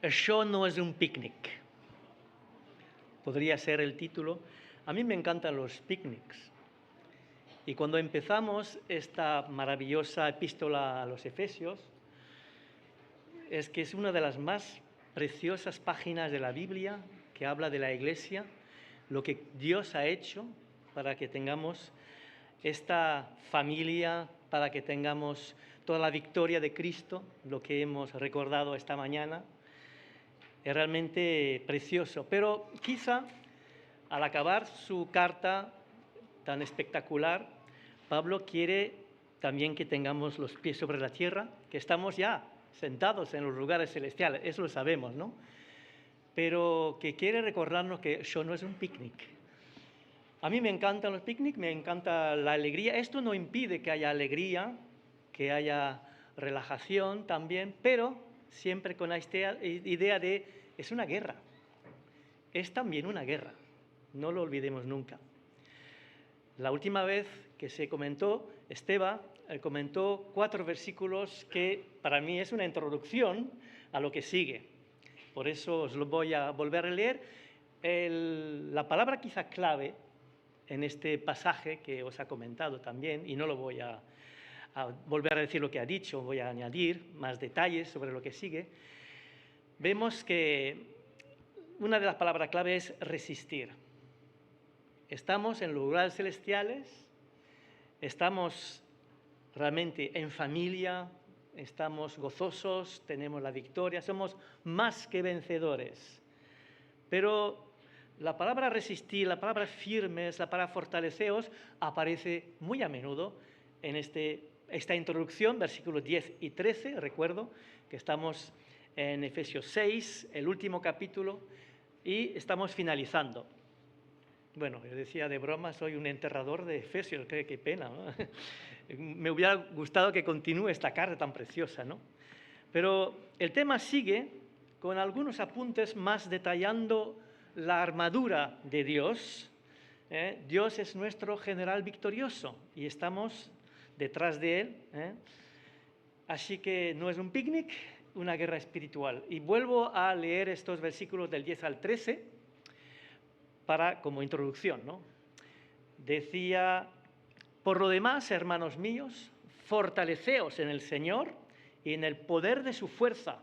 Això no es un picnic. Podría ser el título. A mí me encantan los picnics. Y cuando empezamos esta maravillosa epístola a los Efesios, es que es una de las más preciosas páginas de la Biblia que habla de la Iglesia, lo que Dios ha hecho para que tengamos esta familia, para que tengamos toda la victoria de Cristo, lo que hemos recordado esta mañana. Es realmente precioso, pero quizá al acabar su carta tan espectacular, Pablo quiere también que tengamos los pies sobre la tierra, que estamos ya sentados en los lugares celestiales, eso lo sabemos, ¿no? Pero que quiere recordarnos que eso no es un picnic. A mí me encantan los picnics, me encanta la alegría. Esto no impide que haya alegría, que haya relajación también, pero siempre con la idea de es una guerra. Es también una guerra, no lo olvidemos nunca. La última vez que se comentó, Esteban comentó 4 versículos que para mí es una introducción a lo que sigue. Por eso os lo voy a volver a leer. La palabra quizá clave en este pasaje que os ha comentado también, y no lo voy a volver a decir lo que ha dicho, voy a añadir más detalles sobre lo que sigue. Vemos que una de las palabras clave es resistir. Estamos en lugares celestiales, estamos realmente en familia, estamos gozosos, tenemos la victoria, somos más que vencedores. Pero la palabra resistir, la palabra firmes, la palabra fortaleceos aparece muy a menudo en esta introducción, versículos 10 y 13, recuerdo que estamos en Efesios 6, el último capítulo, y estamos finalizando. Bueno, yo decía de broma, soy un enterrador de Efesios, qué pena, ¿no? Me hubiera gustado que continúe esta carta tan preciosa, ¿no? Pero el tema sigue con algunos apuntes más detallando la armadura de Dios. Dios es nuestro general victorioso y estamos detrás de Él. Así que no es un picnic, una guerra espiritual. Y vuelvo a leer estos versículos del 10 al 13 como introducción, ¿no? Decía, por lo demás, hermanos míos, fortaleceos en el Señor y en el poder de su fuerza.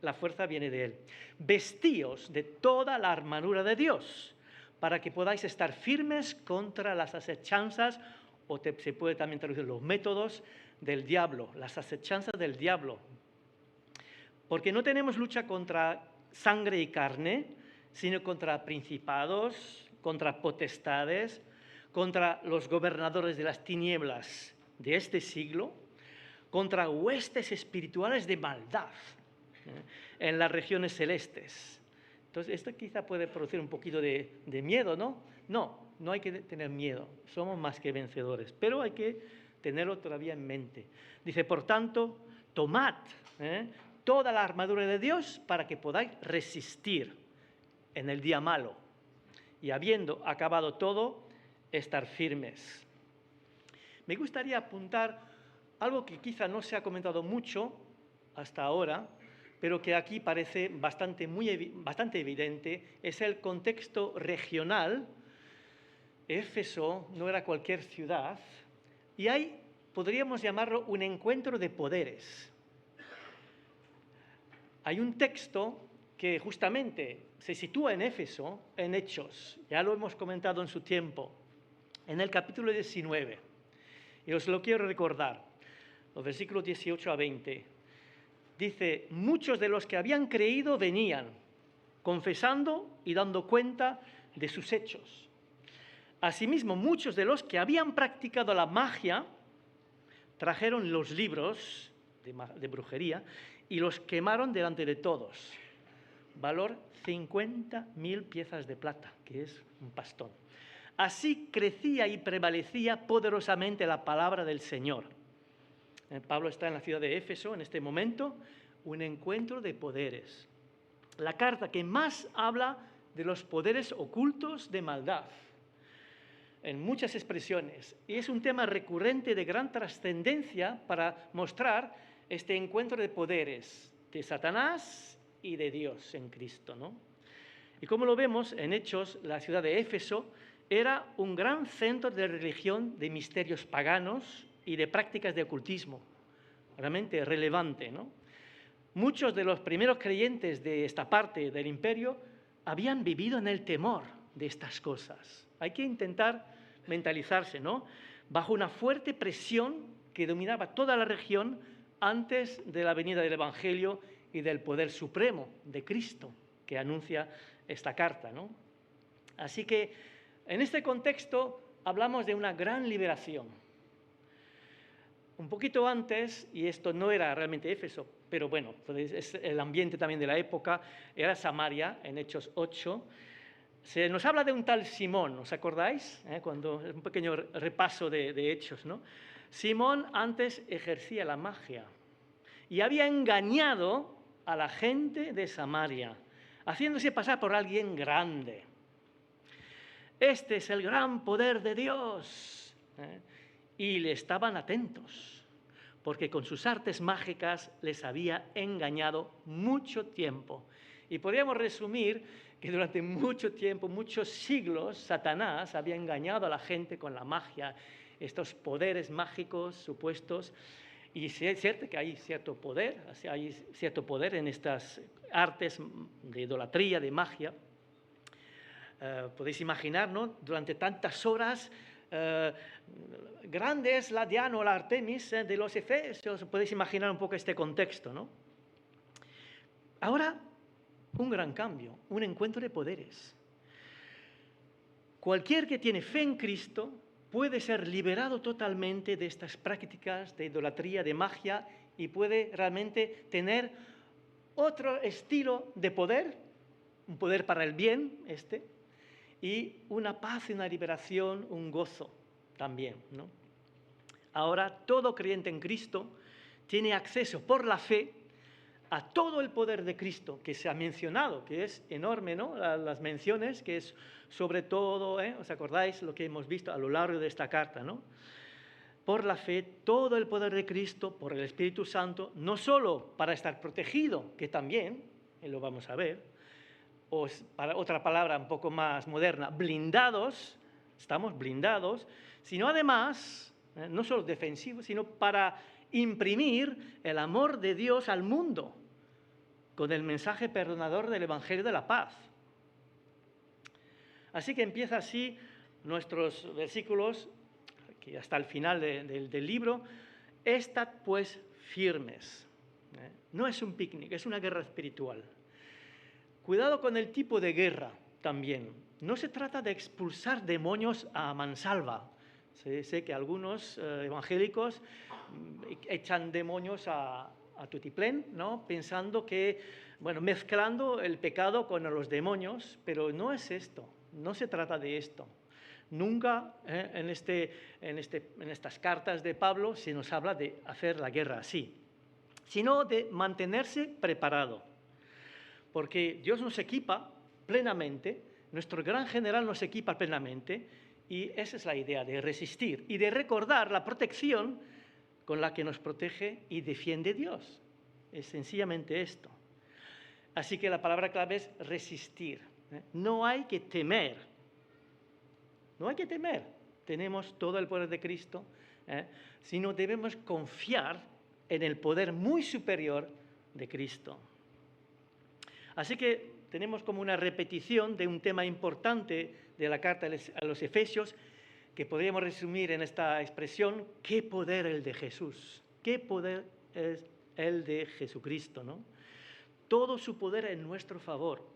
La fuerza viene de Él. Vestíos de toda la armadura de Dios para que podáis estar firmes contra las acechanzas, o se puede también traducir los métodos del diablo, las acechanzas del diablo. Porque no tenemos lucha contra sangre y carne, sino contra principados, contra potestades, contra los gobernadores de las tinieblas de este siglo, contra huestes espirituales de maldad en las regiones celestes. Entonces, esto quizá puede producir un poquito de miedo, ¿no? No hay que tener miedo, somos más que vencedores, pero hay que tenerlo todavía en mente. Dice, por tanto, tomad toda la armadura de Dios para que podáis resistir en el día malo y habiendo acabado todo, estar firmes. Me gustaría apuntar algo que quizá no se ha comentado mucho hasta ahora, pero que aquí parece bastante evidente, es el contexto regional. Éfeso no era cualquier ciudad y ahí podríamos llamarlo un encuentro de poderes. Hay un texto que justamente se sitúa en Éfeso, en Hechos, ya lo hemos comentado en su tiempo, en el capítulo 19, y os lo quiero recordar, los versículos 18 a 20. Dice, muchos de los que habían creído venían, confesando y dando cuenta de sus hechos. Asimismo, muchos de los que habían practicado la magia trajeron los libros de brujería y los quemaron delante de todos. Valor 50.000 piezas de plata, que es un pastón. Así crecía y prevalecía poderosamente la palabra del Señor. Pablo está en la ciudad de Éfeso en este momento, un encuentro de poderes. La carta que más habla de los poderes ocultos de maldad, en muchas expresiones. Y es un tema recurrente de gran trascendencia para mostrar este encuentro de poderes de Satanás y de Dios en Cristo, ¿no? Y como lo vemos en Hechos, la ciudad de Éfeso era un gran centro de religión, de misterios paganos y de prácticas de ocultismo, realmente relevante, ¿no? Muchos de los primeros creyentes de esta parte del imperio habían vivido en el temor de estas cosas. Hay que intentar mentalizarse, ¿no? Bajo una fuerte presión que dominaba toda la región antes de la venida del Evangelio y del poder supremo de Cristo que anuncia esta carta, ¿no? Así que en este contexto hablamos de una gran liberación. Un poquito antes, y esto no era realmente Éfeso, pero bueno, es el ambiente también de la época, era Samaria, en Hechos 8. Se nos habla de un tal Simón, ¿os acordáis? Cuando es un pequeño repaso de Hechos, ¿no? Simón antes ejercía la magia y había engañado a la gente de Samaria, haciéndose pasar por alguien grande. Este es el gran poder de Dios. Y le estaban atentos, porque con sus artes mágicas les había engañado mucho tiempo. Y podríamos resumir que durante mucho tiempo, muchos siglos, Satanás había engañado a la gente con la magia, estos poderes mágicos supuestos. Y es cierto que hay cierto poder en estas artes de idolatría, de magia. Podéis imaginar, ¿no? Durante tantas horas, grande es la Diana o la Artemis de los Efesios. Podéis imaginar un poco este contexto, ¿no? Ahora, un gran cambio, un encuentro de poderes. Cualquier que tiene fe en Cristo puede ser liberado totalmente de estas prácticas de idolatría, de magia, y puede realmente tener otro estilo de poder, un poder para el bien, y una paz y una liberación, un gozo también, ¿no? Ahora todo creyente en Cristo tiene acceso por la fe a todo el poder de Cristo que se ha mencionado, que es enorme, ¿no? Las menciones, que es sobre todo, ¿os acordáis lo que hemos visto a lo largo de esta carta, ¿no? Por la fe, todo el poder de Cristo, por el Espíritu Santo, no solo para estar protegido, que también, lo vamos a ver, o para otra palabra un poco más moderna, blindados, estamos blindados, sino además, no solo defensivos, sino para imprimir el amor de Dios al mundo con el mensaje perdonador del Evangelio de la paz. Así que empieza así nuestros versículos, que hasta el final del libro. Estad pues firmes. No es un picnic, es una guerra espiritual. Cuidado con el tipo de guerra también. No se trata de expulsar demonios a mansalva. Sé que algunos evangélicos echan demonios a tutiplén, ¿no? Pensando que, bueno, mezclando el pecado con los demonios, pero no es esto, no se trata de esto. Nunca en estas cartas de Pablo se nos habla de hacer la guerra así, sino de mantenerse preparado. Porque Dios nos equipa plenamente, nuestro gran general nos equipa plenamente, y esa es la idea, de resistir y de recordar la protección con la que nos protege y defiende Dios. Es sencillamente esto. Así que la palabra clave es resistir. No hay que temer. No hay que temer. Tenemos todo el poder de Cristo, sino debemos confiar en el poder muy superior de Cristo. Así que tenemos como una repetición de un tema importante de la carta a los Efesios, que podríamos resumir en esta expresión: ¿qué poder el de Jesús? ¿Qué poder es el de Jesucristo, ¿no? Todo su poder en nuestro favor.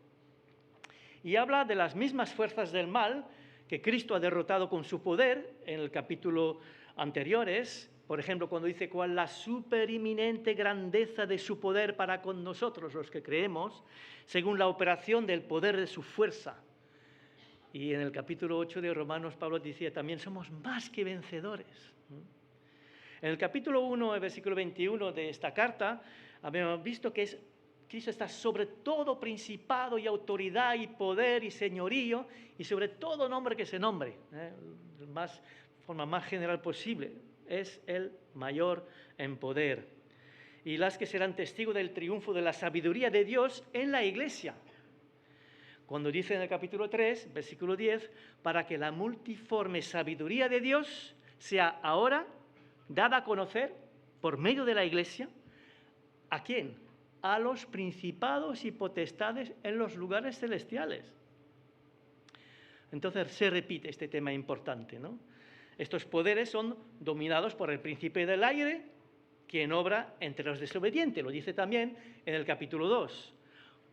Y habla de las mismas fuerzas del mal que Cristo ha derrotado con su poder en el capítulo anteriores. Por ejemplo, cuando dice cuál la supereminente grandeza de su poder para con nosotros, los que creemos, según la operación del poder de su fuerza. Y en el capítulo 8 de Romanos, Pablo decía también, somos más que vencedores. En el capítulo 1, el versículo 21 de esta carta, habíamos visto que Cristo está sobre todo principado y autoridad y poder y señorío, y sobre todo nombre que se nombre, de la forma más general posible. Es el mayor en poder. y las que serán testigos del triunfo de la sabiduría de Dios en la Iglesia. Cuando dice en el capítulo 3, versículo 10, para que la multiforme sabiduría de Dios sea ahora dada a conocer por medio de la Iglesia. ¿A quién? A los principados y potestades en los lugares celestiales. Entonces se repite este tema importante, ¿no? Estos poderes son dominados por el príncipe del aire, quien obra entre los desobedientes. Lo dice también en el capítulo 2.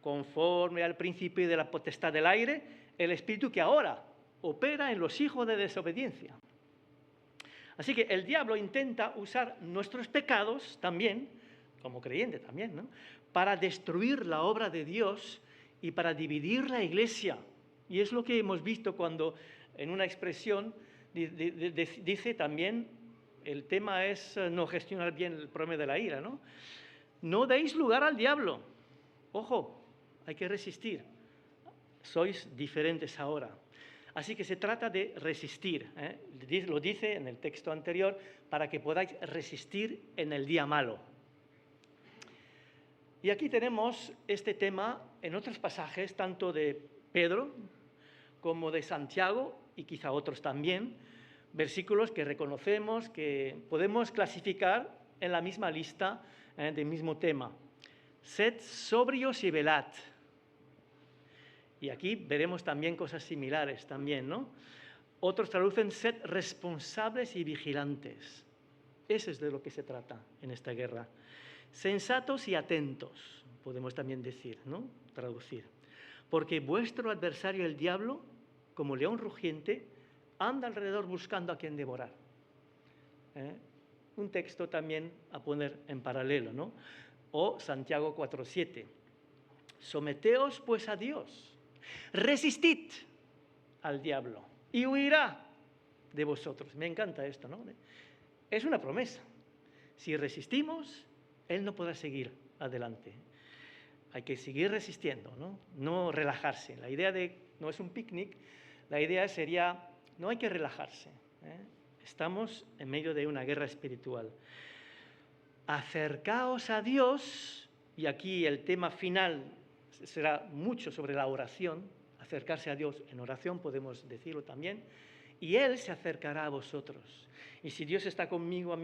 Conforme al príncipe de la potestad del aire, el espíritu que ahora opera en los hijos de desobediencia. Así que el diablo intenta usar nuestros pecados también, como creyente también, ¿no?, para destruir la obra de Dios y para dividir la Iglesia. Y es lo que hemos visto cuando en una expresión dice también, el tema es no gestionar bien el problema de la ira, ¿no? No deis lugar al diablo. Ojo, hay que resistir. Sois diferentes ahora. Así que se trata de resistir, ¿eh? Lo dice en el texto anterior, para que podáis resistir en el día malo. Y aquí tenemos este tema en otros pasajes, tanto de Pedro como de Santiago, y quizá otros también, versículos que reconocemos, que podemos clasificar en la misma lista del mismo tema. Sed sobrios y velad. Y aquí veremos también cosas similares también, ¿no? Otros traducen sed responsables y vigilantes. Eso es de lo que se trata en esta guerra. Sensatos y atentos, podemos también decir, ¿no? Traducir. Porque vuestro adversario, el diablo, como león rugiente, anda alrededor buscando a quien devorar. Un texto también a poner en paralelo, ¿no? O Santiago 4:7. Someteos pues a Dios, resistid al diablo y huirá de vosotros. Me encanta esto, ¿no? Es una promesa. Si resistimos, él no podrá seguir adelante. Hay que seguir resistiendo, ¿no? No relajarse. La idea no es un picnic, la idea sería, no hay que relajarse, ¿eh? Estamos en medio de una guerra espiritual. Acercaos a Dios, y aquí el tema final será mucho sobre la oración, acercarse a Dios en oración, podemos decirlo también, y Él se acercará a vosotros. Y si Dios está conmigo,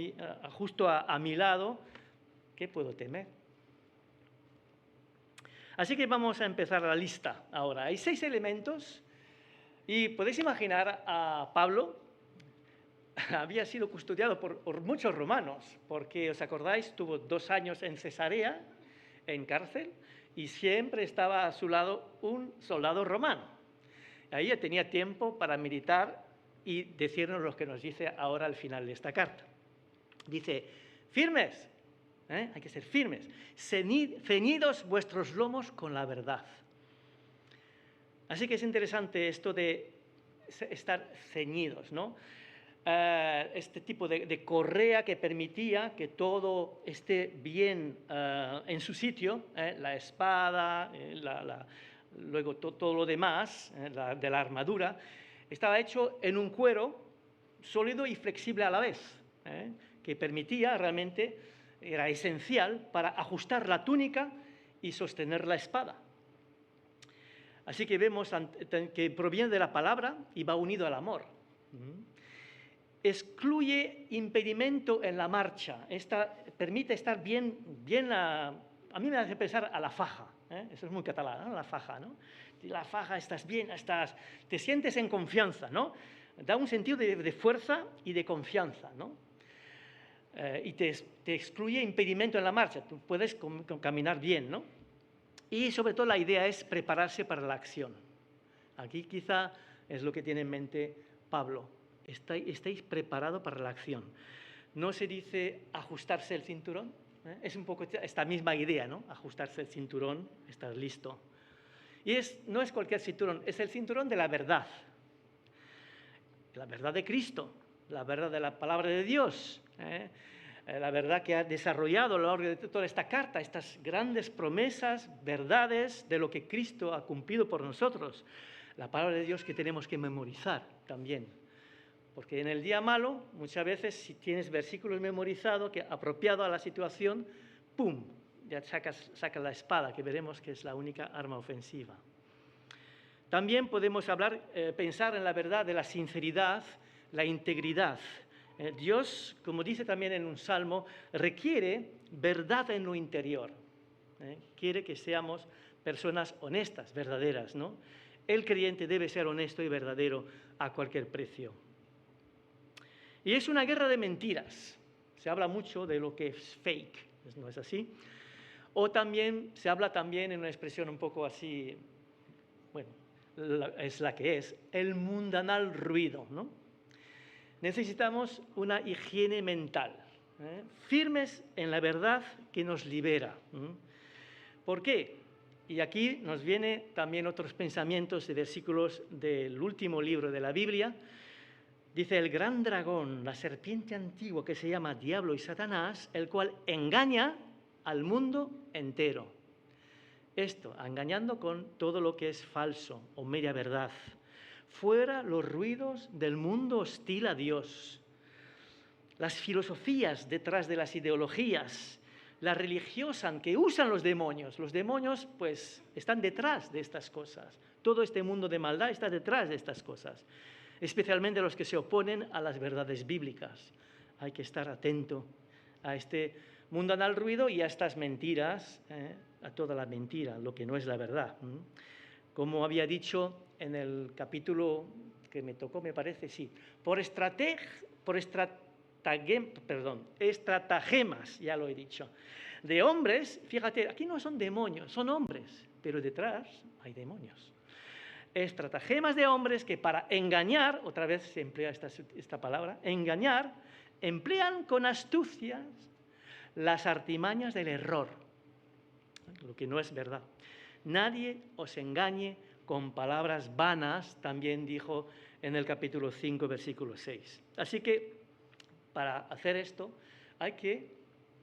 justo a mi lado, ¿qué puedo temer? Así que vamos a empezar la lista ahora. Hay 6 elementos y podéis imaginar a Pablo. Había sido custodiado por muchos romanos, porque, ¿os acordáis? Tuvo 2 años en Cesarea, en cárcel, y siempre estaba a su lado un soldado romano. Ahí ya tenía tiempo para meditar y decirnos lo que nos dice ahora al final de esta carta. Dice, firmes, hay que ser firmes, ceñidos vuestros lomos con la verdad. Así que es interesante esto de estar ceñidos, ¿no? Este tipo de correa que permitía que todo esté bien en su sitio, la espada, luego todo lo demás de la armadura, estaba hecho en un cuero sólido y flexible a la vez, que permitía realmente, era esencial para ajustar la túnica y sostener la espada. Así que vemos que proviene de la palabra y va unido al amor. Excluye impedimento en la marcha. Permite estar bien a mí me hace pensar a la faja. Eso es muy catalán, ¿no? La faja, ¿no? La faja, estás bien, te sientes en confianza, ¿no? Da un sentido de fuerza y de confianza, ¿no? Y te excluye impedimento en la marcha. Tú puedes caminar bien, ¿no? Y sobre todo la idea es prepararse para la acción. Aquí quizá es lo que tiene en mente Pablo. Estáis preparados para la acción. No se dice ajustarse el cinturón. Es un poco esta misma idea, ¿no? Ajustarse el cinturón, estar listo. Y no es cualquier cinturón, es el cinturón de la verdad. La verdad de Cristo, la verdad de la palabra de Dios. La verdad que ha desarrollado a lo largo de toda esta carta, estas grandes promesas, verdades de lo que Cristo ha cumplido por nosotros. La palabra de Dios que tenemos que memorizar también. Porque en el día malo, muchas veces, si tienes versículos memorizados, apropiados a la situación, ¡pum!, ya sacas la espada, que veremos que es la única arma ofensiva. También podemos pensar en la verdad de la sinceridad, la integridad. Dios, como dice también en un salmo, requiere verdad en lo interior. Quiere que seamos personas honestas, verdaderas, ¿no? El creyente debe ser honesto y verdadero a cualquier precio. Y es una guerra de mentiras. Se habla mucho de lo que es fake, ¿no es así? O también se habla también en una expresión un poco así, bueno, es la que es, el mundanal ruido, ¿no? Necesitamos una higiene mental, firmes en la verdad que nos libera. ¿Por qué? Y aquí nos vienen también otros pensamientos de versículos del último libro de la Biblia. Dice, el gran dragón, la serpiente antigua que se llama Diablo y Satanás, el cual engaña al mundo entero. Esto, engañando con todo lo que es falso o media verdad. Fuera los ruidos del mundo hostil a Dios. Las filosofías detrás de las ideologías, la religiosa que usan los demonios. Los demonios, pues, están detrás de estas cosas. Todo este mundo de maldad está detrás de estas cosas. Especialmente los que se oponen a las verdades bíblicas. Hay que estar atento a este mundanal ruido y a estas mentiras, a toda la mentira, lo que no es la verdad. Como había dicho en el capítulo que me tocó, me parece, sí, por estratagemas, ya lo he dicho, de hombres, fíjate, aquí no son demonios, son hombres, pero detrás hay demonios. Estratagemas de hombres que para engañar, otra vez se emplea esta palabra, engañar, emplean con astucias las artimañas del error, lo que no es verdad. Nadie os engañe con palabras vanas, también dijo en el capítulo 5, versículo 6. Así que para hacer esto hay que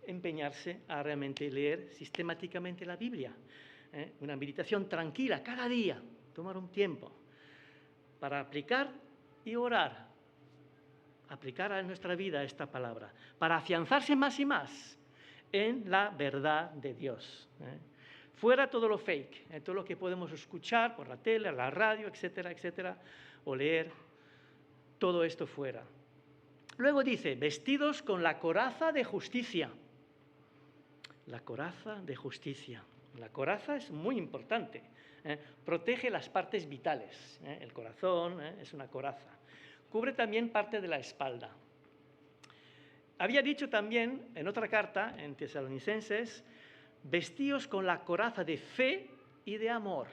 empeñarse a realmente leer sistemáticamente la Biblia. Una meditación tranquila cada día. Tomar un tiempo para aplicar y orar, aplicar a nuestra vida esta palabra, para afianzarse más y más en la verdad de Dios. Fuera todo lo fake, todo lo que podemos escuchar por la tele, la radio, etcétera, etcétera, o leer, todo esto fuera. Luego dice, vestidos con la coraza de justicia. La coraza de justicia. La coraza es muy importante. Protege las partes vitales. El corazón es una coraza. Cubre también parte de la espalda. Había dicho también en otra carta, en Tesalonicenses, vestíos con la coraza de fe y de amor.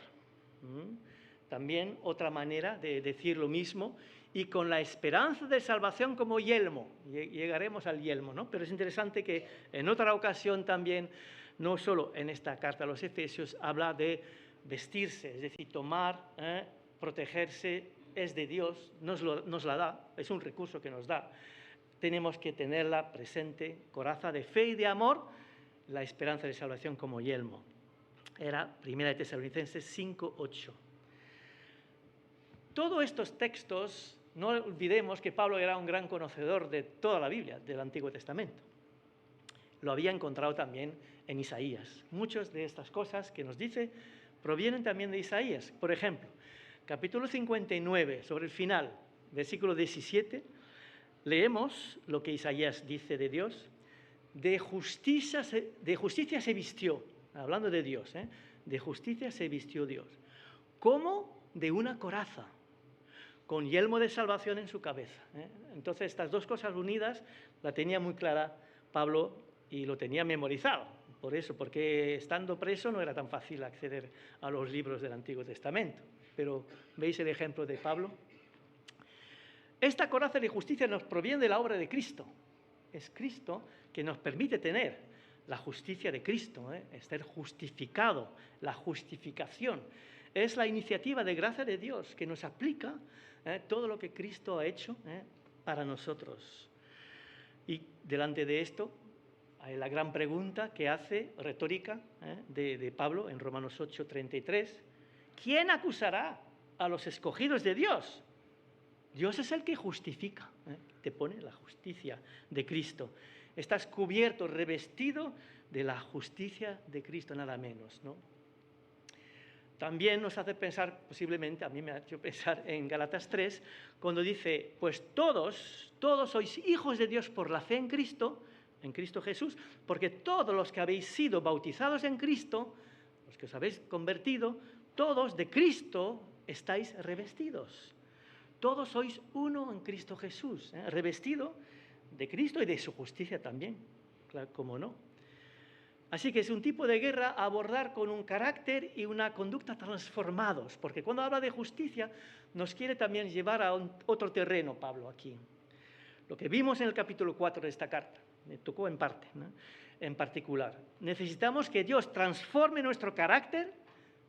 También otra manera de decir lo mismo. Y con la esperanza de salvación como yelmo. Llegaremos al yelmo, ¿no? Pero es interesante que en otra ocasión también, no solo en esta carta a los Efesios, habla de vestirse, es decir, tomar, protegerse, es de Dios, nos la da, es un recurso que nos da. Tenemos que tenerla presente, coraza de fe y de amor, la esperanza de salvación como yelmo. Era 1 Tesalonicenses 5:8. Todos estos textos, no olvidemos que Pablo era un gran conocedor de toda la Biblia, del Antiguo Testamento. Lo había encontrado también en Isaías. Muchas de estas cosas que nos dice provienen también de Isaías. Por ejemplo, capítulo 59, sobre el final, versículo 17, leemos lo que Isaías dice de Dios. De justicia se vistió, hablando de Dios, de justicia se vistió Dios, como de una coraza, con yelmo de salvación en su cabeza. Entonces, estas dos cosas unidas la tenía muy clara Pablo y lo tenía memorizado. Por eso, porque estando preso no era tan fácil acceder a los libros del Antiguo Testamento. Pero, ¿veis el ejemplo de Pablo? Esta coraza de justicia nos proviene de la obra de Cristo. Es Cristo que nos permite tener la justicia de Cristo, ser justificado, la justificación. Es la iniciativa de gracia de Dios que nos aplica todo lo que Cristo ha hecho para nosotros. Y delante de esto hay la gran pregunta que hace, retórica, de Pablo en Romanos 8:33. ¿Quién acusará a los escogidos de Dios? Dios es el que justifica, te pone la justicia de Cristo. Estás cubierto, revestido de la justicia de Cristo, nada menos, ¿no? También nos hace pensar, posiblemente, a mí me ha hecho pensar en Gálatas 3, cuando dice, pues todos sois hijos de Dios por la fe en Cristo Jesús, porque todos los que habéis sido bautizados en Cristo, los que os habéis convertido, todos de Cristo estáis revestidos. Todos sois uno en Cristo Jesús, revestido de Cristo y de su justicia también, claro, cómo no. Así que es un tipo de guerra a abordar con un carácter y una conducta transformados, porque cuando habla de justicia nos quiere también llevar a otro terreno, Pablo, aquí. Lo que vimos en el capítulo 4 de esta carta, me tocó en parte, ¿no? En particular. Necesitamos que Dios transforme nuestro carácter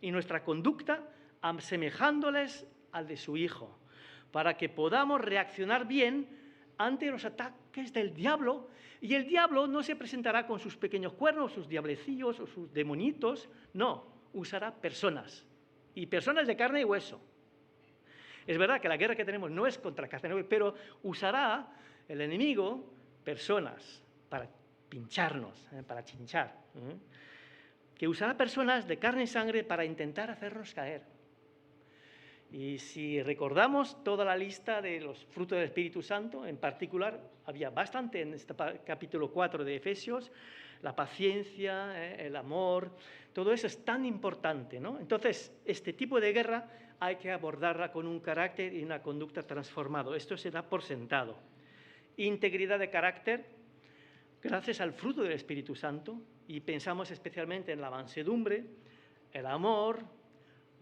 y nuestra conducta asemejándoles al de su Hijo, para que podamos reaccionar bien ante los ataques del diablo. Y el diablo no se presentará con sus pequeños cuernos, sus diablecillos o sus demonitos, no, usará personas, y personas de carne y hueso. Es verdad que la guerra que tenemos no es contra carne y hueso, pero usará el enemigo personas para pincharnos, para chinchar, que usará personas de carne y sangre para intentar hacernos caer. Y si recordamos toda la lista de los frutos del Espíritu Santo, en particular, había bastante en este capítulo 4 de Efesios, la paciencia, el amor, todo eso es tan importante, ¿no? Entonces, este tipo de guerra hay que abordarla con un carácter y una conducta transformado. Esto se da por sentado. Integridad de carácter, gracias al fruto del Espíritu Santo, y pensamos especialmente en la mansedumbre, el amor,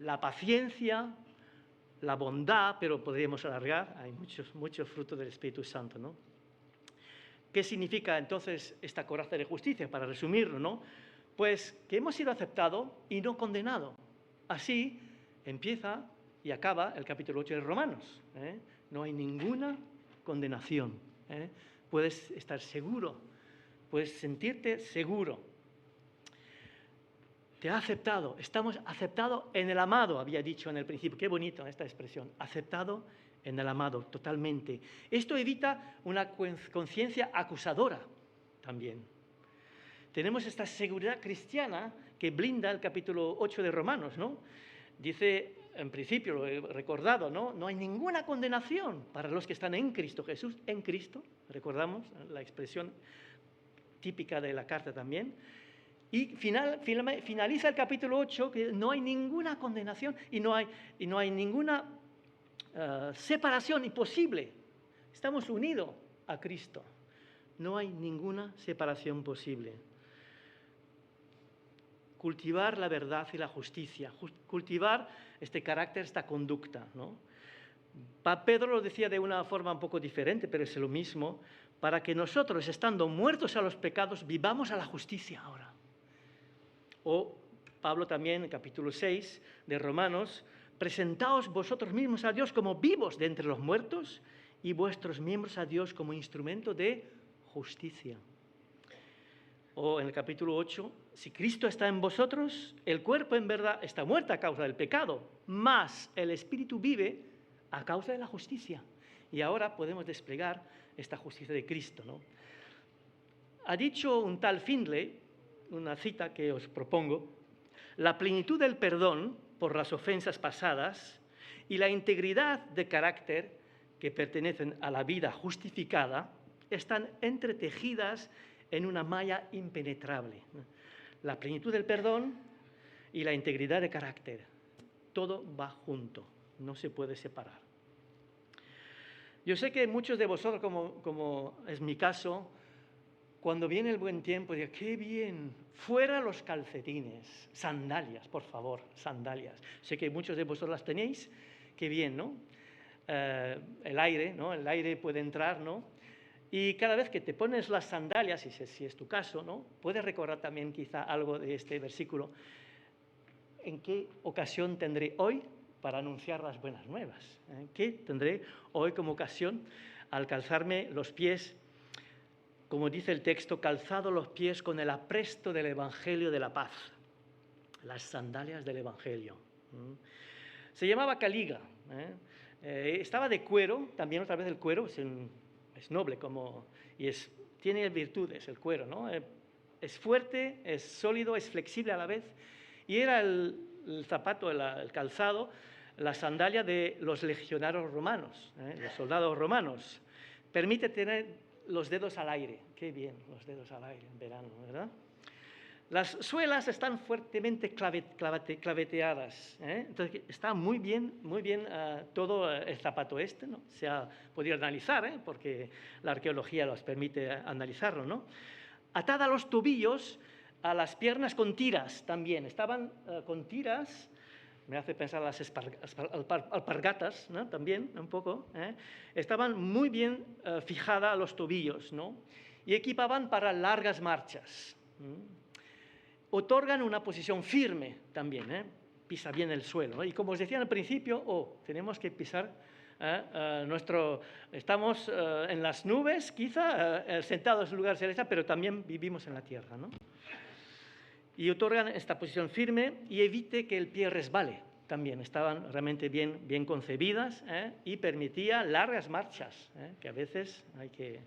la paciencia, la bondad, pero podríamos alargar, hay muchos frutos del Espíritu Santo, ¿no? ¿Qué significa entonces esta coraza de justicia? Para resumirlo, ¿no? Pues que hemos sido aceptados y no condenados. Así empieza y acaba el capítulo 8 de Romanos, ¿eh? No hay ninguna condenación, ¿eh? Puedes estar seguro, puedes sentirte seguro. Te ha aceptado, estamos aceptados en el amado, había dicho en el principio. Qué bonito esta expresión, aceptado en el amado, totalmente. Esto evita una conciencia acusadora también. Tenemos esta seguridad cristiana que blinda el capítulo 8 de Romanos, ¿no? Dice, en principio, lo he recordado, ¿no? No hay ninguna condenación para los que están en Cristo Jesús, en Cristo, recordamos la expresión típica de la carta también. Y finaliza el capítulo 8 que no hay ninguna condenación y no hay ninguna separación imposible. Estamos unidos a Cristo. No hay ninguna separación posible. Cultivar la verdad y la justicia, cultivar este carácter, esta conducta, ¿no? Pedro lo decía de una forma un poco diferente, pero es lo mismo, para que nosotros, estando muertos a los pecados, vivamos a la justicia ahora. O Pablo también, en el capítulo 6 de Romanos, presentaos vosotros mismos a Dios como vivos de entre los muertos y vuestros miembros a Dios como instrumento de justicia. O en el capítulo 8, si Cristo está en vosotros, el cuerpo en verdad está muerto a causa del pecado, mas el espíritu vive a causa de la justicia. Y ahora podemos desplegar esta justicia de Cristo, ¿no? Ha dicho un tal Findlay, una cita que os propongo: la plenitud del perdón por las ofensas pasadas y la integridad de carácter que pertenecen a la vida justificada están entretejidas en una malla impenetrable. La plenitud del perdón y la integridad de carácter, todo va junto, no se puede separar. Yo sé que muchos de vosotros, como es mi caso, cuando viene el buen tiempo, digo, qué bien, fuera los calcetines, sandalias, por favor, sandalias. Sé que muchos de vosotros las tenéis, qué bien, ¿no? El aire, ¿no? El aire puede entrar, ¿no? Y cada vez que te pones las sandalias, si es tu caso, ¿no? Puedes recordar también quizá algo de este versículo. ¿En qué ocasión tendré hoy para anunciar las buenas nuevas? ¿Qué tendré hoy como ocasión al calzarme los pies? Como dice el texto, calzado los pies con el apresto del Evangelio de la paz, las sandalias del Evangelio. Se llamaba caliga, estaba de cuero, también otra vez el cuero es noble y es tiene virtudes el cuero, ¿no? Es fuerte, es sólido, es flexible a la vez. Y era el zapato, el calzado, la sandalia de los legionarios romanos, los soldados romanos. Permite tener los dedos al aire. Qué bien, los dedos al aire en verano, ¿verdad? Las suelas están fuertemente claveteadas, entonces está muy bien todo el zapato este, ¿no? Se ha podido analizar, porque la arqueología los permite analizarlo, ¿no? Atada a los tobillos, a las piernas con tiras también, estaban con tiras, me hace pensar las alpargatas, ¿no? También un poco, estaban muy bien fijadas a los tobillos, ¿no? Y equipaban para largas marchas. Otorgan una posición firme también, pisa bien el suelo, ¿no? Y como os decía al principio, tenemos que pisar estamos en las nubes, quizá, sentados en lugar celeste, pero también vivimos en la tierra, ¿no? Y otorgan esta posición firme y evite que el pie resbale también. Estaban realmente bien concebidas, y permitía largas marchas, que a veces hay que...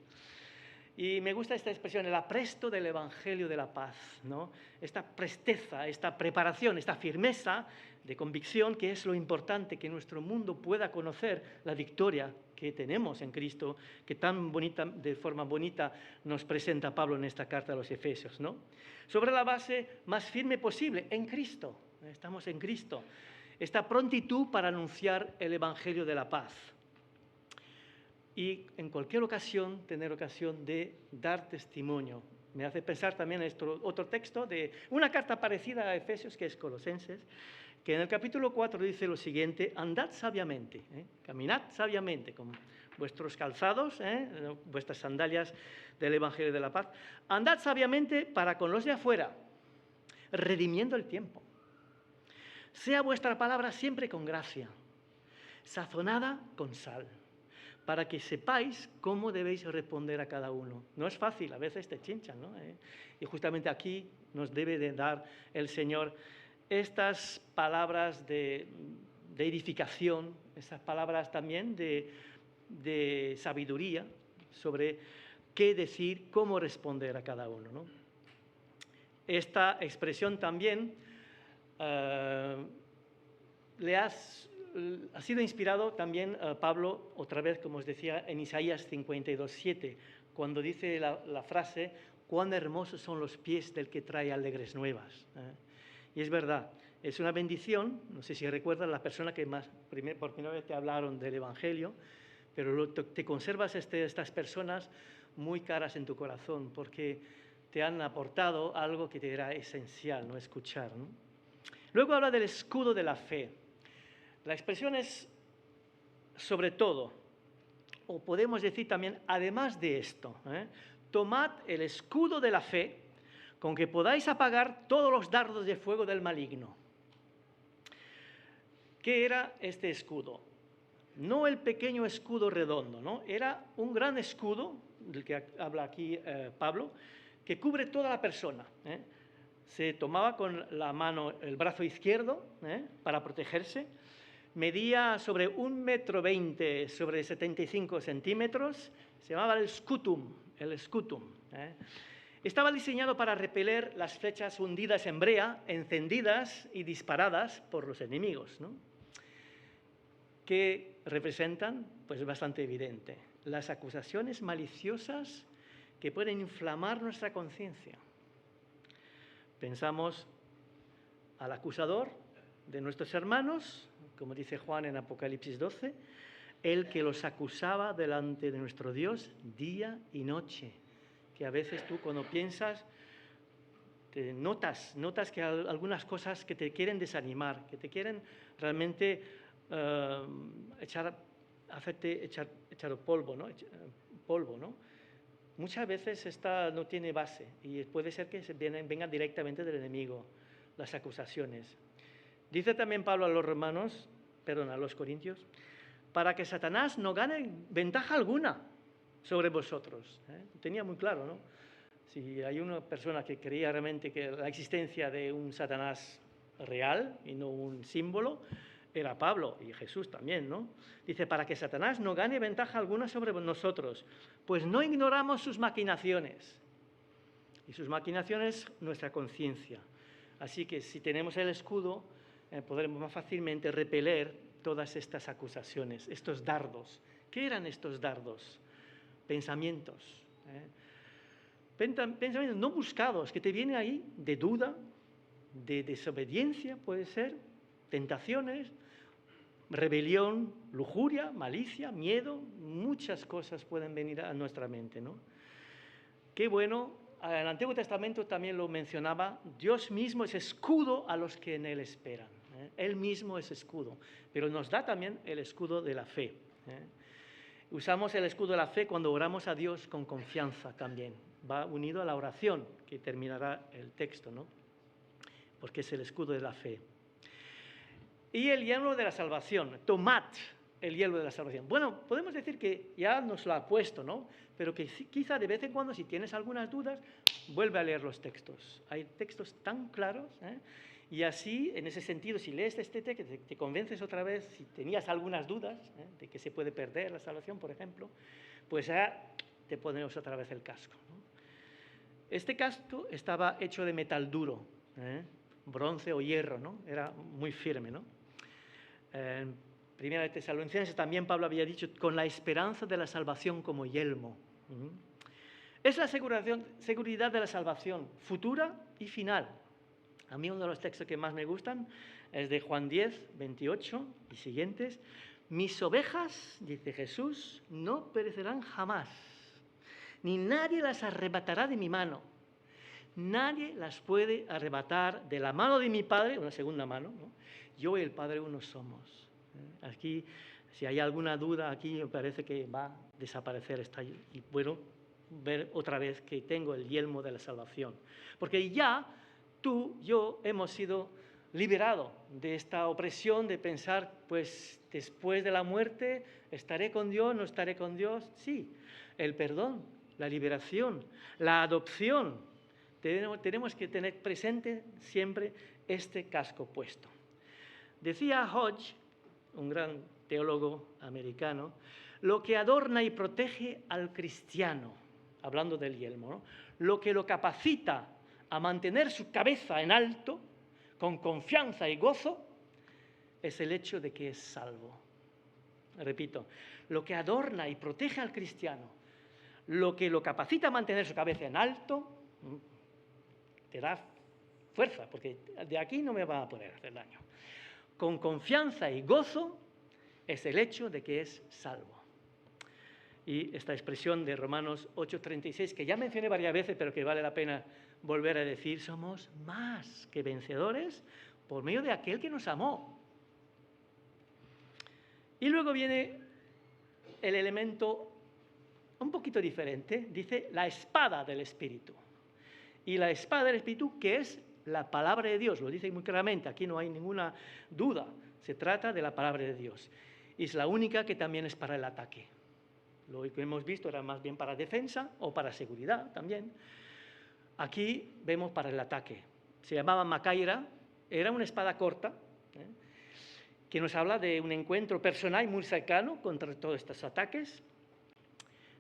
Y me gusta esta expresión, el apresto del Evangelio de la paz, ¿no? Esta presteza, esta preparación, esta firmeza de convicción, que es lo importante, que nuestro mundo pueda conocer la victoria que tenemos en Cristo, que tan bonita, de forma bonita nos presenta Pablo en esta carta a los Efesios, ¿no? Sobre la base más firme posible, en Cristo, estamos en Cristo. Esta prontitud para anunciar el Evangelio de la paz. Y en cualquier ocasión, tener ocasión de dar testimonio. Me hace pensar también en otro texto de una carta parecida a Efesios, que es Colosenses, que en el capítulo 4 dice lo siguiente: andad sabiamente, caminad sabiamente con vuestros calzados, vuestras sandalias del Evangelio de la paz. Andad sabiamente para con los de afuera, redimiendo el tiempo. Sea vuestra palabra siempre con gracia, sazonada con sal, para que sepáis cómo debéis responder a cada uno. No es fácil, a veces te chinchan, ¿no? Y justamente aquí nos debe de dar el Señor estas palabras de edificación, estas palabras también de sabiduría sobre qué decir, cómo responder a cada uno, ¿no? Esta expresión también ha sido inspirado también Pablo, otra vez, como os decía, en Isaías 52:7, cuando dice la frase: cuán hermosos son los pies del que trae alegres nuevas. Y es verdad, es una bendición. No sé si recuerdas la persona que por primera vez te hablaron del Evangelio, pero te conservas estas personas muy caras en tu corazón, porque te han aportado algo que te era esencial, ¿no? Escuchar, ¿no? Luego habla del escudo de la fe. La expresión es sobre todo, o podemos decir también además de esto, tomad el escudo de la fe con que podáis apagar todos los dardos de fuego del maligno. ¿Qué era este escudo? No el pequeño escudo redondo, ¿no? Era un gran escudo, del que habla aquí Pablo, que cubre toda la persona. Se tomaba con la mano, el brazo izquierdo, para protegerse. Medía sobre 1,20 m sobre 75 centímetros. Se llamaba el scutum. Estaba diseñado para repeler las flechas hundidas en brea, encendidas y disparadas por los enemigos, ¿no? ¿Qué representan? Pues es bastante evidente. Las acusaciones maliciosas que pueden inflamar nuestra conciencia. Pensamos al acusador de nuestros hermanos, como dice Juan en Apocalipsis 12, el que los acusaba delante de nuestro Dios día y noche. Que a veces tú, cuando piensas, notas que hay algunas cosas que te quieren desanimar, que te quieren realmente hacerte echar polvo, ¿no? Muchas veces esta no tiene base y puede ser que vengan directamente del enemigo las acusaciones. Dice también Pablo a los Corintios, para que Satanás no gane ventaja alguna sobre vosotros. Tenía muy claro, ¿no? Si hay una persona que creía realmente que la existencia de un Satanás real y no un símbolo, era Pablo y Jesús también, ¿no? Dice, para que Satanás no gane ventaja alguna sobre nosotros, pues no ignoramos sus maquinaciones. Y sus maquinaciones, nuestra conciencia. Así que si tenemos el escudo, podremos más fácilmente repeler todas estas acusaciones, estos dardos. ¿Qué eran estos dardos? Pensamientos. Pensamientos no buscados, que te vienen ahí de duda, de desobediencia, puede ser, tentaciones, rebelión, lujuria, malicia, miedo, muchas cosas pueden venir a nuestra mente, ¿no? Qué bueno, el Antiguo Testamento también lo mencionaba, Dios mismo es escudo a los que en Él esperan. Él mismo es escudo, pero nos da también el escudo de la fe. Usamos el escudo de la fe cuando oramos a Dios con confianza también. Va unido a la oración, que terminará el texto, ¿no? Porque es el escudo de la fe. Y el yelmo de la salvación, tomad el yelmo de la salvación. Bueno, podemos decir que ya nos lo ha puesto, ¿no? Pero que quizá de vez en cuando, si tienes algunas dudas, vuelve a leer los textos. Hay textos tan claros, y así, en ese sentido, si lees este texto, te convences otra vez, si tenías algunas dudas, de que se puede perder la salvación, por ejemplo, pues ya te ponemos otra vez el casco, ¿no? Este casco estaba hecho de metal duro, bronce o hierro, ¿no? Era muy firme, ¿no? En Primera de Tesalonicenses también Pablo había dicho, con la esperanza de la salvación como yelmo. Es la seguridad de la salvación, futura y final. A mí uno de los textos que más me gustan es de Juan 10, 28 y siguientes. Mis ovejas, dice Jesús, no perecerán jamás, ni nadie las arrebatará de mi mano. Nadie las puede arrebatar de la mano de mi Padre, una segunda mano, ¿no? Yo y el Padre uno somos. Aquí, si hay alguna duda, aquí me parece que va a desaparecer esta. Y bueno, ver otra vez que tengo el yelmo de la salvación. Porque ya tú, yo, hemos sido liberados de esta opresión de pensar, pues después de la muerte, ¿estaré con Dios? ¿No estaré con Dios? Sí, el perdón, la liberación, la adopción. Tenemos que tener presente siempre este casco puesto. Decía Hodge, un gran teólogo americano, lo que adorna y protege al cristiano, hablando del yelmo, ¿no? Lo que lo capacita a mantener su cabeza en alto, con confianza y gozo, es el hecho de que es salvo. Repito, lo que adorna y protege al cristiano, lo que lo capacita a mantener su cabeza en alto, te da fuerza, porque de aquí no me va a poder hacer daño. Con confianza y gozo es el hecho de que es salvo. Y esta expresión de Romanos 8:36, que ya mencioné varias veces, pero que vale la pena volver a decir, somos más que vencedores por medio de aquel que nos amó. Y luego viene el elemento un poquito diferente, dice la espada del Espíritu. Y la espada del Espíritu, que es la palabra de Dios, lo dice muy claramente, aquí no hay ninguna duda, se trata de la palabra de Dios. Y es la única que también es para el ataque. Lo que hemos visto era más bien para defensa o para seguridad también. Aquí vemos para el ataque. Se llamaba Macaira, era una espada corta, que nos habla de un encuentro personal muy cercano contra todos estos ataques.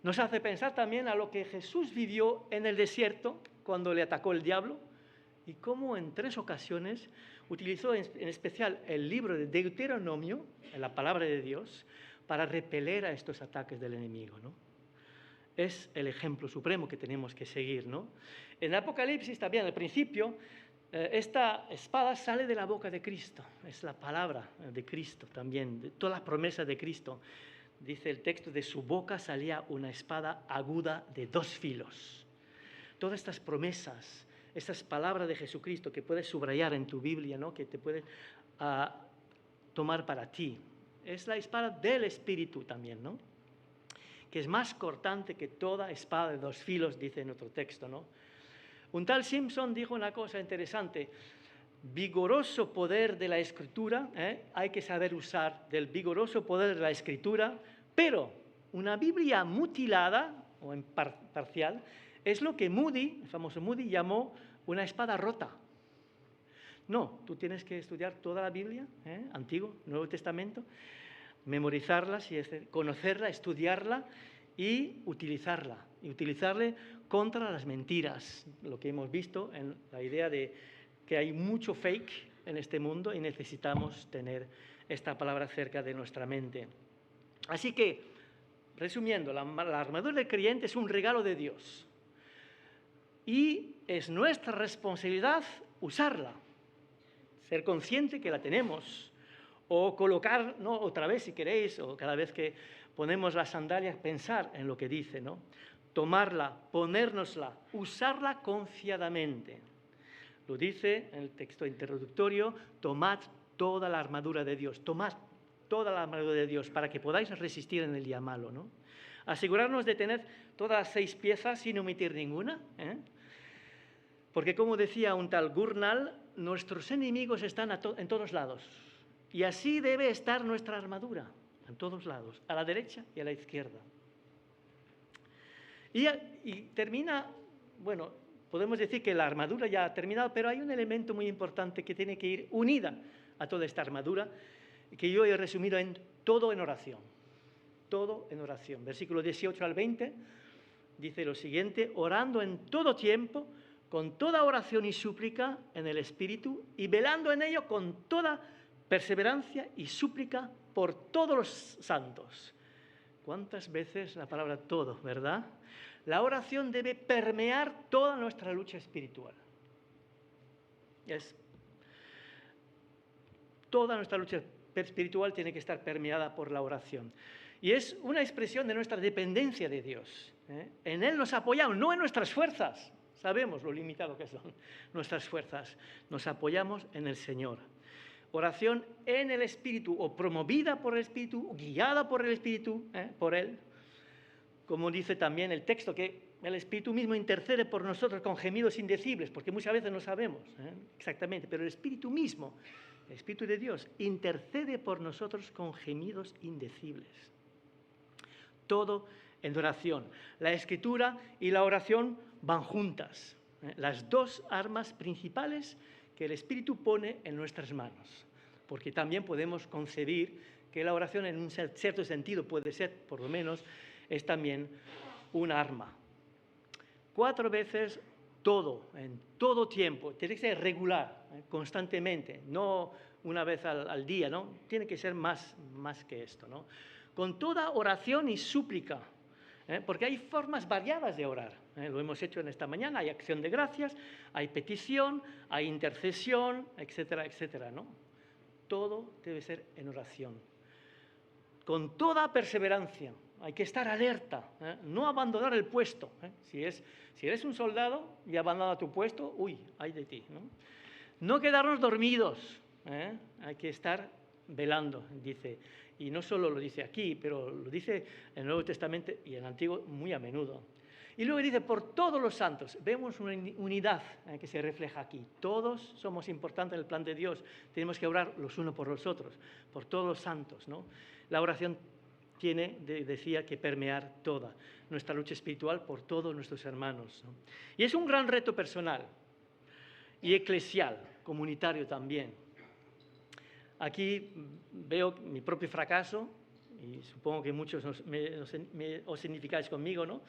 Nos hace pensar también a lo que Jesús vivió en el desierto cuando le atacó el diablo y cómo en 3 ocasiones utilizó en especial el libro de Deuteronomio, la palabra de Dios, para repeler a estos ataques del enemigo, ¿no? Es el ejemplo supremo que tenemos que seguir, ¿no? En el Apocalipsis también, al principio, esta espada sale de la boca de Cristo, es la palabra de Cristo también, de todas las promesas de Cristo. Dice el texto, de su boca salía una espada aguda de 2 filos. Todas estas promesas, estas palabras de Jesucristo que puedes subrayar en tu Biblia, ¿no? Que te puedes tomar para ti. Es la espada del Espíritu también, ¿no? Que es más cortante que toda espada de 2 filos, dice en otro texto, ¿no? Un tal Simpson dijo una cosa interesante. Vigoroso poder de la Escritura, hay que saber usar del vigoroso poder de la Escritura, pero una Biblia mutilada o en parcial es lo que Moody, el famoso Moody, llamó una espada rota. No, tú tienes que estudiar toda la Biblia, Antiguo, Nuevo Testamento, memorizarla, conocerla, estudiarla y utilizarla. Y utilizarla contra las mentiras, lo que hemos visto en la idea de que hay mucho fake en este mundo y necesitamos tener esta palabra cerca de nuestra mente. Así que, resumiendo, la armadura del creyente es un regalo de Dios y es nuestra responsabilidad usarla, ser consciente que la tenemos, o colocar, ¿no?, otra vez si queréis, o cada vez que ponemos las sandalias, pensar en lo que dice, ¿no? Tomarla, ponérnosla, usarla confiadamente. Lo dice en el texto introductorio: tomad toda la armadura de Dios, tomad toda la armadura de Dios para que podáis resistir en el día malo, ¿no? Asegurarnos de tener todas las 6 piezas sin omitir ninguna, porque, como decía un tal Gurnall, nuestros enemigos están en todos lados. Y así debe estar nuestra armadura, en todos lados, a la derecha y a la izquierda. Y termina, bueno, podemos decir que la armadura ya ha terminado, pero hay un elemento muy importante que tiene que ir unida a toda esta armadura, que yo he resumido en todo en oración. Todo en oración. Versículo 18 al 20 dice lo siguiente: orando en todo tiempo, con toda oración y súplica en el Espíritu, y velando en ello con toda perseverancia y súplica por todos los santos. ¿Cuántas veces la palabra todo, verdad? La oración debe permear toda nuestra lucha espiritual. Toda nuestra lucha espiritual tiene que estar permeada por la oración. Y es una expresión de nuestra dependencia de Dios. En Él nos apoyamos, no en nuestras fuerzas. Sabemos lo limitado que son nuestras fuerzas. Nos apoyamos en el Señor. Oración en el Espíritu, o promovida por el Espíritu, o guiada por el Espíritu, por Él. Como dice también el texto, que el Espíritu mismo intercede por nosotros con gemidos indecibles, porque muchas veces no sabemos exactamente, pero el Espíritu mismo, el Espíritu de Dios, intercede por nosotros con gemidos indecibles. Todo en oración. La Escritura y la oración van juntas. Las 2 armas principales que el Espíritu pone en nuestras manos. Porque también podemos concebir que la oración, en un cierto sentido, puede ser, por lo menos, es también un arma. 4 veces todo, en todo tiempo. Tiene que ser regular, constantemente, no una vez al día, ¿no? Tiene que ser más que esto, ¿no? Con toda oración y súplica, porque hay formas variadas de orar. Lo hemos hecho en esta mañana: hay acción de gracias, hay petición, hay intercesión, etcétera, etcétera, ¿no? Todo debe ser en oración. Con toda perseverancia, hay que estar alerta, no abandonar el puesto. Si eres un soldado y abandonas tu puesto, ay de ti, ¿no? No quedarnos dormidos, hay que estar velando, dice. Y no solo lo dice aquí, pero lo dice en el Nuevo Testamento y en el Antiguo muy a menudo. Y luego dice, por todos los santos. Vemos una unidad que se refleja aquí. Todos somos importantes en el plan de Dios. Tenemos que orar los unos por los otros, por todos los santos, ¿no? La oración tiene, decía, que permear toda nuestra lucha espiritual por todos nuestros hermanos, ¿no? Y es un gran reto personal y eclesial, comunitario también. Aquí veo mi propio fracaso, y supongo que muchos os significáis conmigo, ¿no?,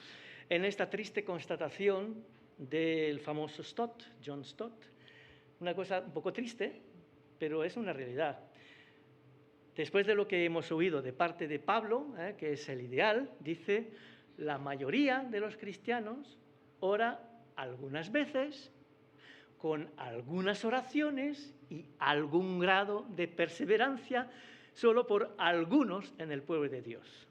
en esta triste constatación del famoso Stott, John Stott. Una cosa un poco triste, pero es una realidad. Después de lo que hemos oído de parte de Pablo, que es el ideal, dice, la mayoría de los cristianos ora algunas veces, con algunas oraciones y algún grado de perseverancia, solo por algunos en el pueblo de Dios.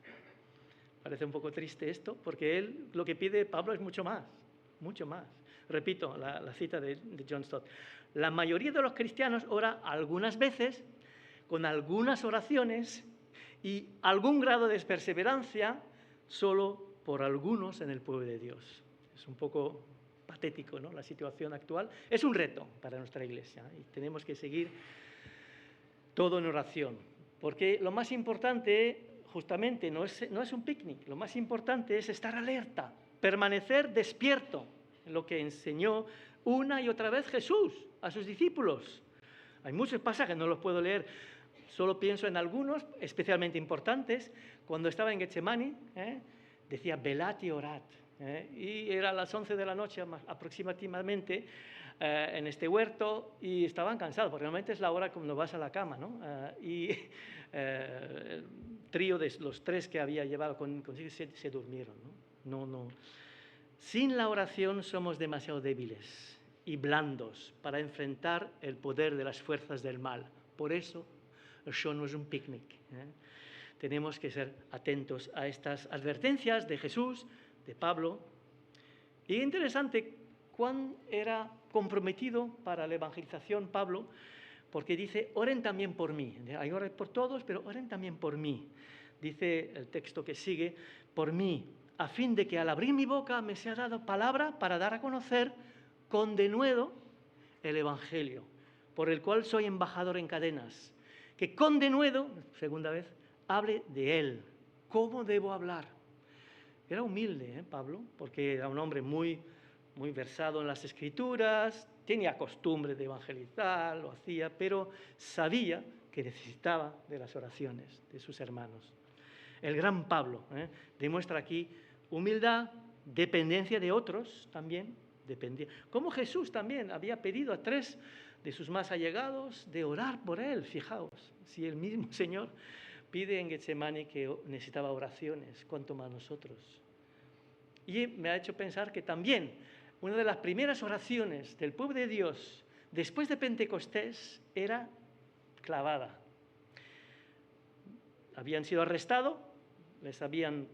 Parece un poco triste esto, porque él, lo que pide Pablo es mucho más, mucho más. Repito la cita de John Stott. La mayoría de los cristianos ora algunas veces, con algunas oraciones y algún grado de perseverancia, solo por algunos en el pueblo de Dios. Es un poco patético, ¿no?, la situación actual. Es un reto para nuestra Iglesia y tenemos que seguir todo en oración, porque lo más importante justamente no es un picnic, lo más importante es estar alerta, permanecer despierto, en lo que enseñó una y otra vez Jesús a sus discípulos. Hay muchos pasajes, no los puedo leer, solo pienso en algunos especialmente importantes. Cuando estaba en Getsemaní, decía, velad y orad. Y era a las 11 de la noche aproximadamente en este huerto y estaban cansados, porque realmente es la hora cuando vas a la cama, ¿no? Y el trío de los tres que había llevado consigo se durmieron, ¿no? No. Sin la oración somos demasiado débiles y blandos para enfrentar el poder de las fuerzas del mal. Por eso, eso no es un picnic. Tenemos que ser atentos a estas advertencias de Jesús, de Pablo. Y interesante cuán era comprometido para la evangelización Pablo, porque dice, oren también por mí. Hay oren por todos, pero oren también por mí. Dice el texto que sigue, por mí, a fin de que al abrir mi boca me sea dado palabra para dar a conocer con denuedo el Evangelio, por el cual soy embajador en cadenas. Que con denuedo, segunda vez, hable de él. ¿Cómo debo hablar? Era humilde, Pablo, porque era un hombre muy versado en las Escrituras, tenía costumbre de evangelizar, lo hacía, pero sabía que necesitaba de las oraciones de sus hermanos. El gran Pablo demuestra aquí humildad, dependencia de otros también, como Jesús también había pedido a 3 de sus más allegados de orar por él. Fijaos, si el mismo Señor pide en Getsemaní que necesitaba oraciones, cuánto más nosotros. Y me ha hecho pensar que también una de las primeras oraciones del pueblo de Dios después de Pentecostés era clavada. Habían sido arrestados, les habían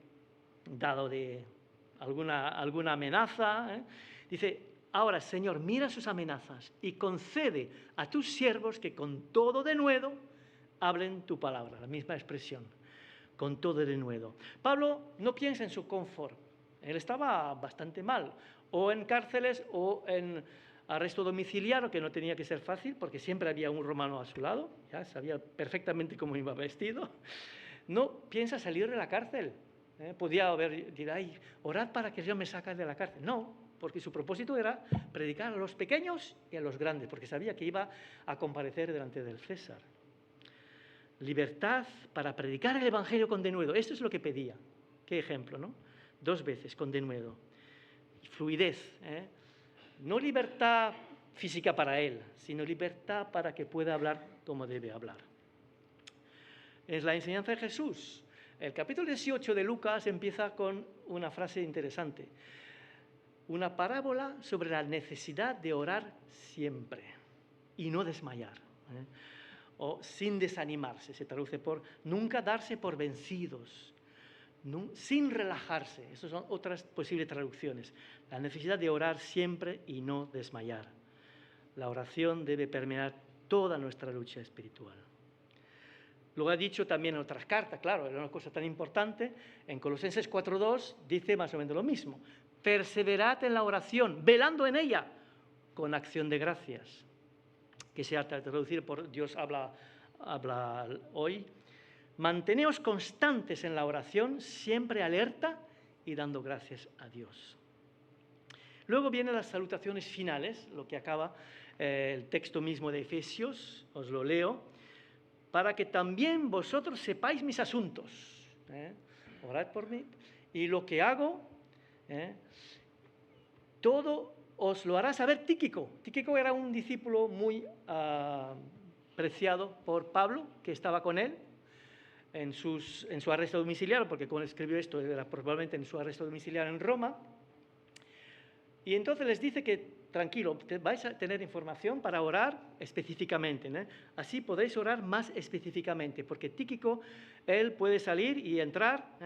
dado de alguna amenaza. Dice, ahora, Señor, mira sus amenazas y concede a tus siervos que con todo denuedo hablen tu palabra. La misma expresión, con todo denuedo. Pablo no piensa en su confort. Él estaba bastante mal, o en cárceles o en arresto domiciliario, que no tenía que ser fácil, porque siempre había un romano a su lado, ya sabía perfectamente cómo iba vestido. No piensa salir de la cárcel. Podía decir, ay, orad para que Dios me saque de la cárcel. No, porque su propósito era predicar a los pequeños y a los grandes, porque sabía que iba a comparecer delante del César. Libertad para predicar el Evangelio con denuedo. Esto es lo que pedía. Qué ejemplo, ¿no? 2 veces con denuedo. Fluidez. No libertad física para él, sino libertad para que pueda hablar como debe hablar. Es la enseñanza de Jesús. El capítulo 18 de Lucas empieza con una frase interesante. Una parábola sobre la necesidad de orar siempre y no desmayar. O sin desanimarse, se traduce por nunca darse por vencidos, sin relajarse. Esas son otras posibles traducciones. La necesidad de orar siempre y no desmayar. La oración debe permear toda nuestra lucha espiritual. Lo ha dicho también en otras cartas, claro, era una cosa tan importante. En Colosenses 4:2 dice más o menos lo mismo. Perseverad en la oración, velando en ella, con acción de gracias. Que sea traducido por Dios habla hoy. Manteneos constantes en la oración, siempre alerta y dando gracias a Dios. Luego vienen las salutaciones finales, lo que acaba el texto mismo de Efesios, os lo leo, para que también vosotros sepáis mis asuntos. Orad por mí. Y lo que hago, todo os lo hará saber Tíquico. Tíquico era un discípulo muy apreciado por Pablo, que estaba con él en su arresto domiciliario, porque cuando escribió esto era probablemente en su arresto domiciliario en Roma. Y entonces les dice que, tranquilo, vais a tener información para orar específicamente. Así podéis orar más específicamente, porque Tíquico, él puede salir y entrar,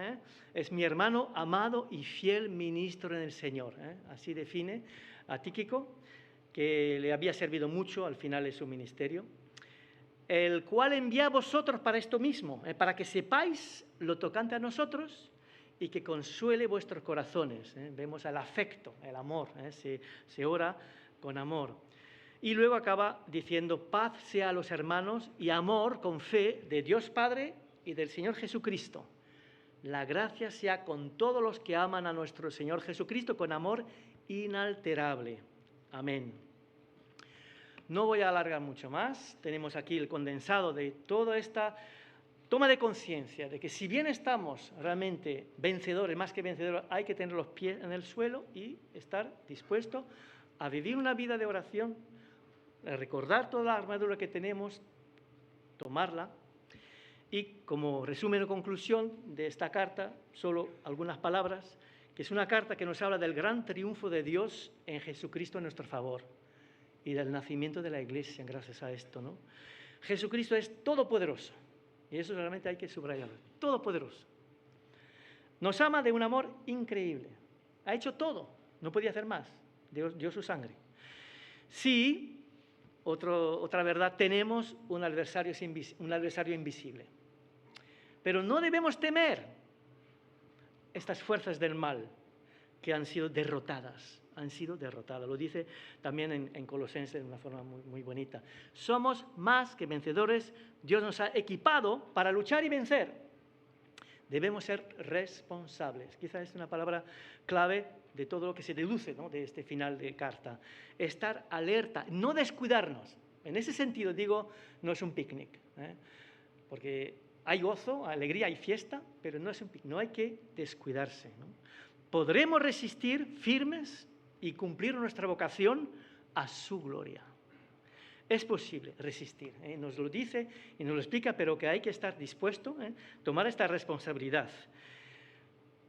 es mi hermano amado y fiel ministro en el Señor. Así define a Tíquico, que le había servido mucho al final de su ministerio, el cual envía a vosotros para esto mismo, para que sepáis lo tocante a nosotros y que consuele vuestros corazones. Vemos el afecto, el amor, se ora con amor. Y luego acaba diciendo, paz sea a los hermanos y amor con fe de Dios Padre y del Señor Jesucristo. La gracia sea con todos los que aman a nuestro Señor Jesucristo con amor inalterable. Amén. No voy a alargar mucho más. Tenemos aquí el condensado de toda esta toma de conciencia de que si bien estamos realmente vencedores, más que vencedores, hay que tener los pies en el suelo y estar dispuesto a vivir una vida de oración, a recordar toda la armadura que tenemos, tomarla. Y como resumen o conclusión de esta carta, solo algunas palabras, que es una carta que nos habla del gran triunfo de Dios en Jesucristo en nuestro favor y del nacimiento de la Iglesia gracias a esto, ¿no? Jesucristo es todopoderoso y eso realmente hay que subrayarlo, todopoderoso. Nos ama de un amor increíble, ha hecho todo, no podía hacer más, dio su sangre. Sí, otra verdad, tenemos un adversario invisible. Pero no debemos temer estas fuerzas del mal que han sido derrotadas. Lo dice también en Colosenses de una forma muy bonita. Somos más que vencedores. Dios nos ha equipado para luchar y vencer. Debemos ser responsables. Quizás es una palabra clave de todo lo que se deduce, ¿no?, de este final de carta. Estar alerta, no descuidarnos. En ese sentido, digo, no es un picnic, porque hay gozo, alegría, hay fiesta, pero no es un picnic, no hay que descuidarse, ¿no? Podremos resistir firmes y cumplir nuestra vocación a su gloria. Es posible resistir, nos lo dice y nos lo explica, pero que hay que estar dispuesto a tomar esta responsabilidad.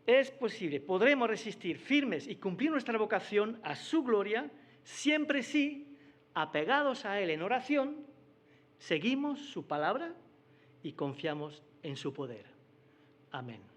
Es posible, podremos resistir firmes y cumplir nuestra vocación a su gloria, siempre sí, apegados a Él en oración, seguimos su palabra y confiamos en su poder. Amén.